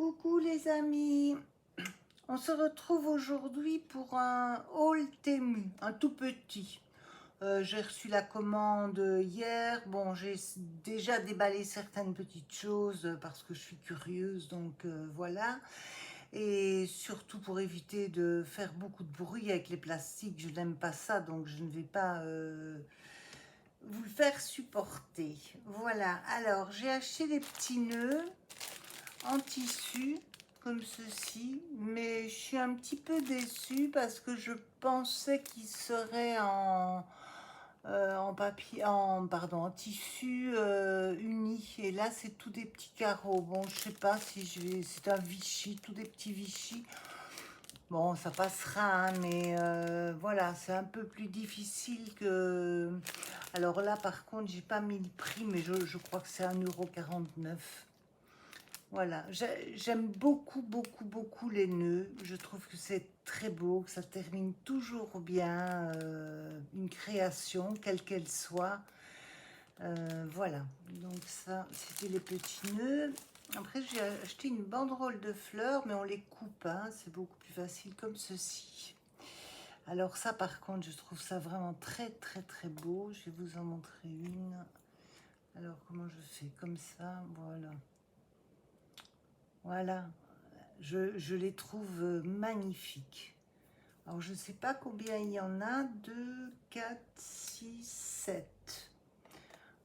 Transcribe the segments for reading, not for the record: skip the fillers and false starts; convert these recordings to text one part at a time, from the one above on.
Coucou les amis, on se retrouve aujourd'hui pour un haul Temu, un tout petit. J'ai reçu la commande hier, bon j'ai déjà déballé certaines petites choses parce que je suis curieuse, donc voilà. Et surtout pour éviter de faire beaucoup de bruit avec les plastiques, je n'aime pas ça, donc je ne vais pas vous le faire supporter. Voilà, alors j'ai acheté des petits nœuds en tissu comme ceci, mais je suis un petit peu déçue parce que je pensais qu'il serait en papier, en tissu uni, et là c'est tout des petits carreaux. Bon, je sais pas si je vais, c'est un Vichy, tout des petits Vichy. Bon, ça passera, hein, mais voilà, c'est un peu plus difficile que... Alors là, par contre, j'ai pas mis le prix, mais je crois que c'est 1,49 €. Voilà, j'aime beaucoup les nœuds. Je trouve que c'est très beau, que ça termine toujours bien une création, quelle qu'elle soit. Voilà, donc ça, c'était les petits nœuds. Après, j'ai acheté une banderole de fleurs, mais on les coupe, hein, c'est beaucoup plus facile comme ceci. Alors ça, par contre, je trouve ça vraiment très beau. Je vais vous en montrer une. Alors, comment je fais? Comme ça, voilà. Voilà, je les trouve magnifiques. Alors, je ne sais pas combien il y en a. 2, 4, 6, 7.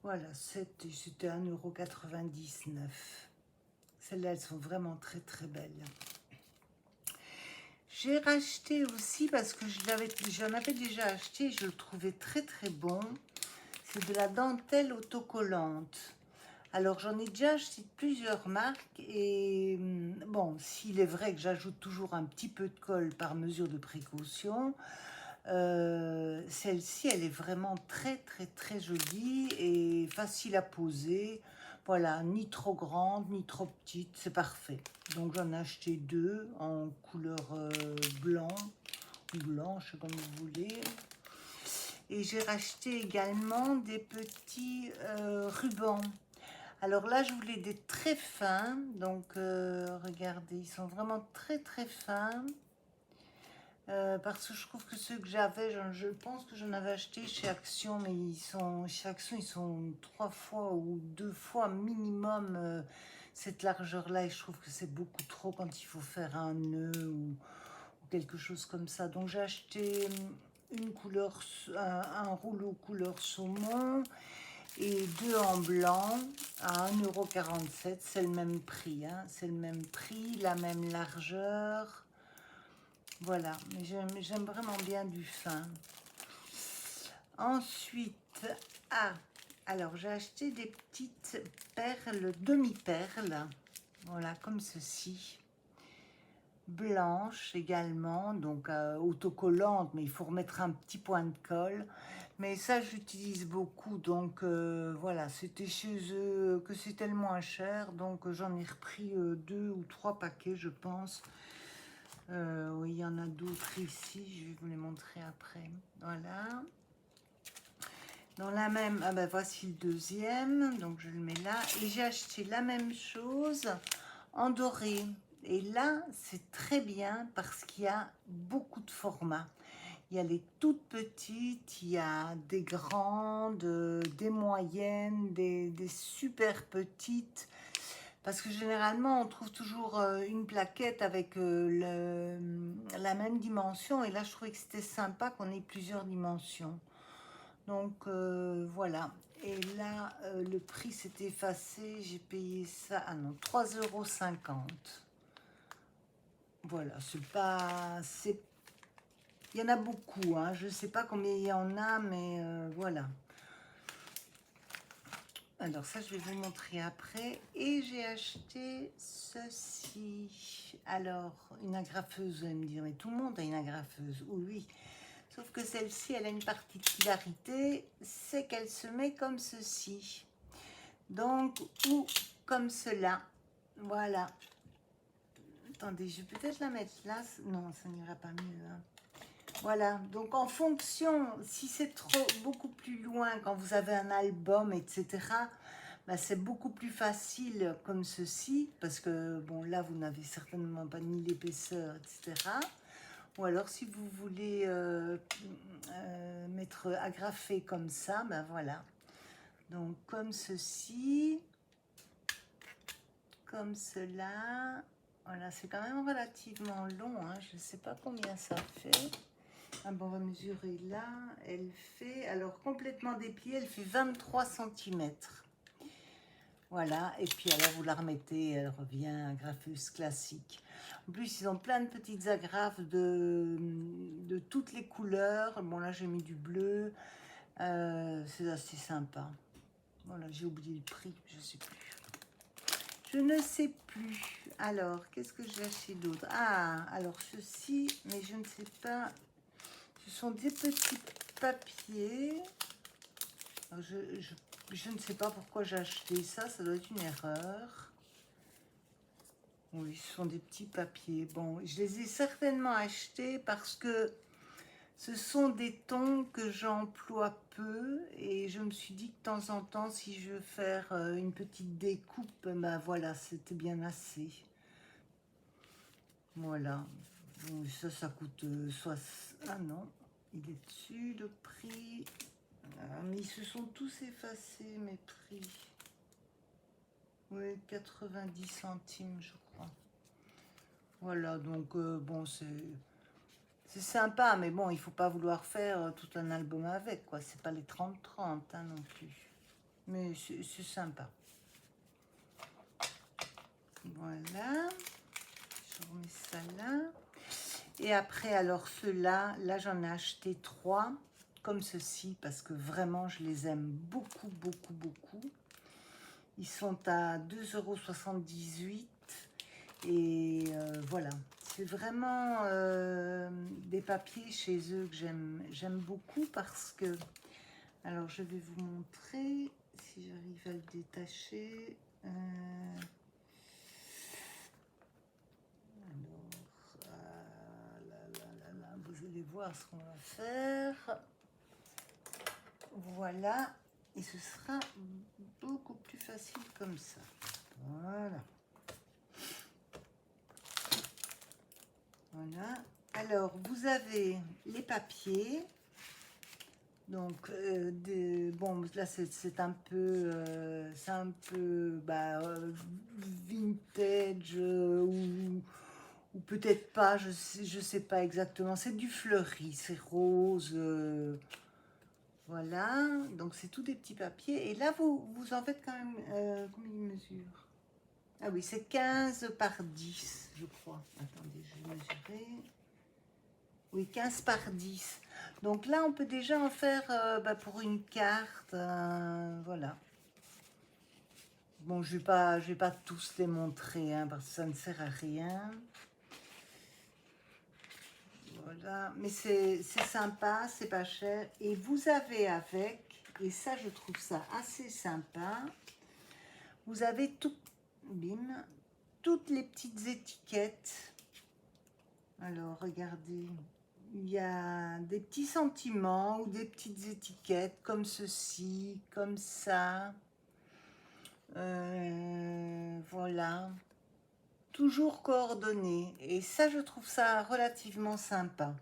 Voilà, 7, et c'était 1,99 €. Celles-là, elles sont vraiment très belles. J'ai racheté aussi, parce que j'en avais déjà acheté, je le trouvais très bon. C'est de la dentelle autocollante. Alors, j'en ai déjà acheté plusieurs marques et bon, s'il est vrai que j'ajoute toujours un petit peu de colle par mesure de précaution, celle-ci, elle est vraiment très jolie et facile à poser. Voilà, ni trop grande, ni trop petite, c'est parfait. Donc, j'en ai acheté deux en couleur blanc ou blanche, comme vous voulez. Et j'ai racheté également des petits rubans. Alors là, je voulais des très fins, donc regardez, ils sont vraiment très fins, parce que je trouve que ceux que j'avais, je pense que j'en avais acheté chez Action, mais chez Action, ils sont 3 fois ou 2 fois minimum cette largeur-là, et je trouve que c'est beaucoup trop quand il faut faire un nœud ou quelque chose comme ça. Donc j'ai acheté une couleur, un rouleau couleur saumon, et deux en blanc à 1,47 €. C'est le même prix, hein, c'est le même prix, la même largeur. Voilà, mais j'aime vraiment bien du fin. Ensuite, alors j'ai acheté des petites perles, demi-perles, voilà, comme ceci. Blanche également, donc autocollante, mais il faut remettre un petit point de colle. Mais ça, j'utilise beaucoup, donc voilà, c'était chez eux que c'était le moins cher, donc j'en ai repris 2 ou 3 paquets, je pense. Oui, il y en a d'autres ici, je vais vous les montrer après. Voilà. Dans la même, ah ben voici le deuxième, donc je le mets là. Et j'ai acheté la même chose en doré. Et là, c'est très bien parce qu'il y a beaucoup de formats. Il y a les toutes petites, il y a des grandes, des moyennes, des super petites. Parce que généralement, on trouve toujours une plaquette avec la même dimension. Et là, je trouvais que c'était sympa qu'on ait plusieurs dimensions. Donc voilà. Et là, le prix s'est effacé. J'ai payé ça, ah non, 3,50 €. Voilà, c'est pas... Il y en a beaucoup, hein. Je ne sais pas combien il y en a, mais voilà. Alors ça, je vais vous montrer après. Et j'ai acheté ceci. Alors, une agrafeuse, vous allez me dire, mais tout le monde a une agrafeuse. Oui. Sauf que celle-ci, elle a une particularité, c'est qu'elle se met comme ceci. Donc, ou comme cela. Voilà. Attendez, je vais peut-être la mettre là. Non, ça n'ira pas mieux, hein. Voilà, donc en fonction, si c'est beaucoup plus loin, quand vous avez un album, etc., bah, c'est beaucoup plus facile comme ceci, parce que bon là vous n'avez certainement pas ni l'épaisseur, etc. Ou alors si vous voulez mettre agrafé comme ça, ben voilà. Donc comme ceci, comme cela. Voilà, c'est quand même relativement long, hein. Je ne sais pas combien ça fait. Ah bon, on va mesurer là. Elle fait, alors complètement dépliée, elle fait 23 cm. Voilà, et puis alors vous la remettez, elle revient agrafeuse classique. En plus, ils ont plein de petites agrafes de toutes les couleurs. Bon, là, j'ai mis du bleu. C'est assez sympa. Voilà, j'ai oublié le prix, je sais plus. Je ne sais plus. Alors, qu'est-ce que j'ai acheté d'autre? Ah, alors ceci, mais je ne sais pas. Ce sont des petits papiers. Alors, je ne sais pas pourquoi j'ai acheté ça. Ça doit être une erreur. Oui, ce sont des petits papiers. Bon, je les ai certainement achetés parce que ce sont des tons que j'emploie peu et je me suis dit que de temps en temps, si je veux faire une petite découpe, ben voilà, c'était bien assez. Voilà. Bon, ça coûte soit... Ah non, il est dessus, le prix. Ah, mais ils se sont tous effacés, mes prix. Oui, 90 centimes, je crois. Voilà, donc bon, c'est sympa, mais bon, il faut pas vouloir faire tout un album avec, quoi. C'est pas les 30-30 hein, non plus. Mais c'est sympa. Voilà. Je remets ça là. Et après, alors ceux-là, là, j'en ai acheté 3, comme ceci, parce que vraiment, je les aime beaucoup, beaucoup, beaucoup. Ils sont à 2,78 €. Et voilà, c'est vraiment des papiers chez eux que j'aime beaucoup parce que... Alors, je vais vous montrer si j'arrive à le détacher. Vous allez voir ce qu'on va faire. Voilà, et ce sera beaucoup plus facile comme ça. Voilà. Voilà. Alors, vous avez les papiers. Donc, bon, là, c'est un peu, bah, vintage ou peut-être pas, je sais pas exactement. C'est du fleuri, c'est rose. Voilà, donc c'est tous des petits papiers. Et là, vous en faites quand même, combien de mesures? Ah oui, c'est 15 par 10, je crois. Attendez, je vais mesurer. Oui, 15 par 10. Donc là, on peut déjà en faire bah, pour une carte. Voilà. Bon, je vais pas tous les montrer, hein, parce que ça ne sert à rien. Voilà, mais c'est sympa, c'est pas cher. Et vous avez avec, et ça, je trouve ça assez sympa, vous avez tout, bim, toutes les petites étiquettes. Alors, regardez, il y a des petits sentiments ou des petites étiquettes comme ceci, comme ça. Voilà. Toujours coordonnées. Et ça, je trouve ça relativement sympa.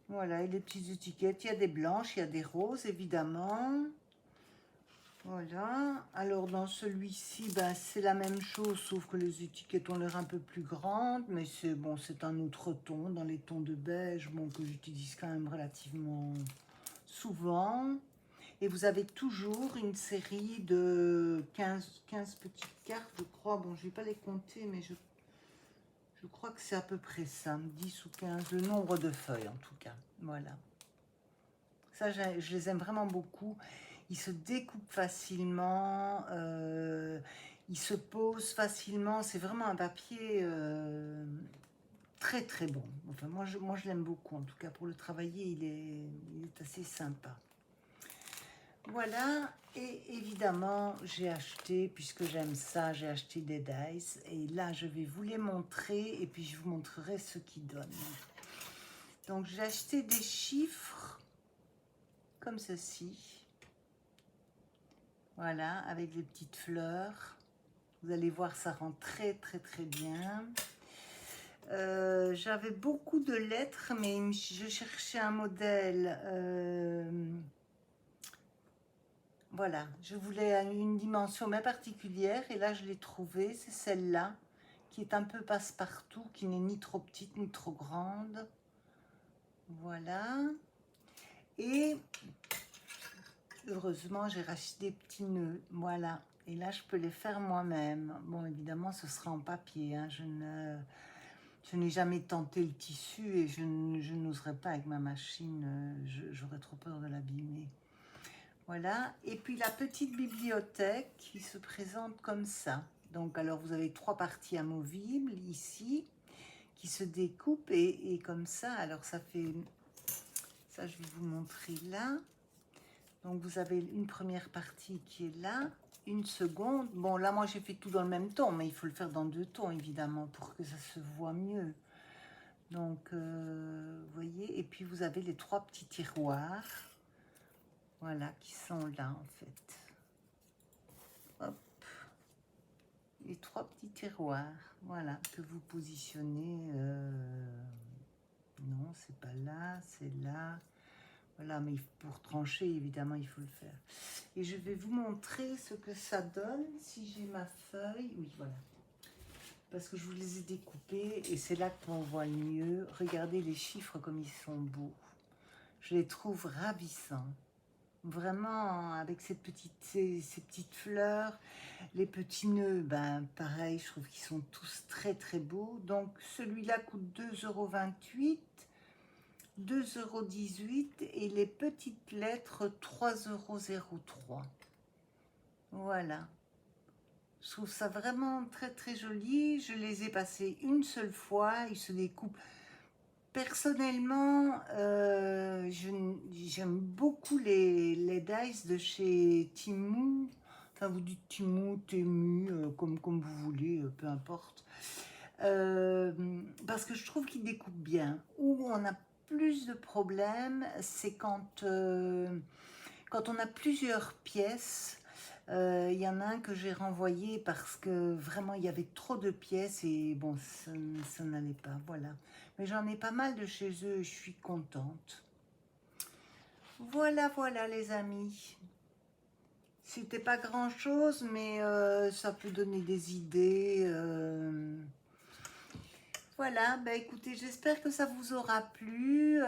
Voilà, et les petites étiquettes. Il y a des blanches, il y a des roses, évidemment. Voilà. Alors, dans celui-ci, ben, c'est la même chose, sauf que les étiquettes ont l'air un peu plus grandes. Mais c'est bon, c'est un autre ton, dans les tons de beige, bon, que j'utilise quand même relativement souvent. Et vous avez toujours une série de 15 petites cartes, je crois. Bon, je ne vais pas les compter, mais je crois que c'est à peu près ça, 10 ou 15, le nombre de feuilles en tout cas. Voilà. Ça, je les aime vraiment beaucoup. Ils se découpent facilement, ils se posent facilement. C'est vraiment un papier très très bon. Enfin, moi je l'aime beaucoup. En tout cas, pour le travailler, il est assez sympa. Voilà, et évidemment, j'ai acheté, puisque j'aime ça, j'ai acheté des dice. Et là, je vais vous les montrer, et puis je vous montrerai ce qu'ils donnent. Donc, j'ai acheté des chiffres, comme ceci. Voilà, avec les petites fleurs. Vous allez voir, ça rend très très très bien. J'avais beaucoup de lettres, mais je cherchais un modèle. Voilà, je voulais une dimension bien particulière et là je l'ai trouvée, c'est celle-là, qui est un peu passe-partout, qui n'est ni trop petite ni trop grande. Voilà. Et heureusement, j'ai racheté des petits nœuds. Voilà. Et là, je peux les faire moi-même. Bon, évidemment, ce sera en papier. Hein. Je n'ai jamais tenté le tissu et je n'oserais pas avec ma machine. J'aurais trop peur de l'abîmer. Voilà. Et puis la petite bibliothèque qui se présente comme ça. Donc, alors, vous avez 3 parties amovibles ici qui se découpent et comme ça. Alors, ça fait... Ça, je vais vous montrer là. Donc, vous avez une première partie qui est là, une seconde. Bon, là, moi, j'ai fait tout dans le même ton, mais il faut le faire dans 2 tons, évidemment, pour que ça se voit mieux. Donc, vous voyez, et puis vous avez les 3 petits tiroirs, voilà, qui sont là, en fait. Hop. Les 3 petits tiroirs, voilà, que vous positionnez. Non, c'est pas là, c'est là. Voilà, mais pour trancher, évidemment, il faut le faire. Et je vais vous montrer ce que ça donne si j'ai ma feuille. Oui, voilà. Parce que je vous les ai découpés et c'est là qu'on voit le mieux. Regardez les chiffres comme ils sont beaux. Je les trouve ravissants. Vraiment, avec ces petites fleurs, les petits nœuds, ben pareil, je trouve qu'ils sont tous très très beaux. Donc celui-là coûte 2,28 €. 2,18 € et les petites lettres 3,03 €. Voilà. Je trouve ça vraiment très très joli. Je les ai passés une seule fois. Ils se découpent. Personnellement, j'aime beaucoup les dice de chez Temu. Enfin, vous dites Temu, Temu, comme vous voulez, peu importe. Parce que je trouve qu'ils découpent bien. Où on a plus de problèmes, c'est quand on a plusieurs pièces. Il y en a un que j'ai renvoyé parce que vraiment il y avait trop de pièces et bon, ça n'allait pas, voilà. Mais j'en ai pas mal de chez eux et je suis contente. Voilà, voilà les amis. C'était pas grand chose, mais ça peut donner des idées. Voilà, bah écoutez, j'espère que ça vous aura plu.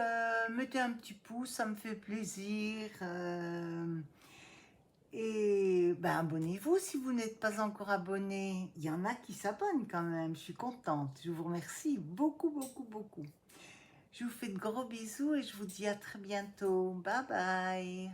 Mettez un petit pouce, ça me fait plaisir. Et ben, abonnez-vous si vous n'êtes pas encore abonné. Il y en a qui s'abonnent quand même, je suis contente. Je vous remercie beaucoup, beaucoup, beaucoup. Je vous fais de gros bisous et je vous dis à très bientôt. Bye bye.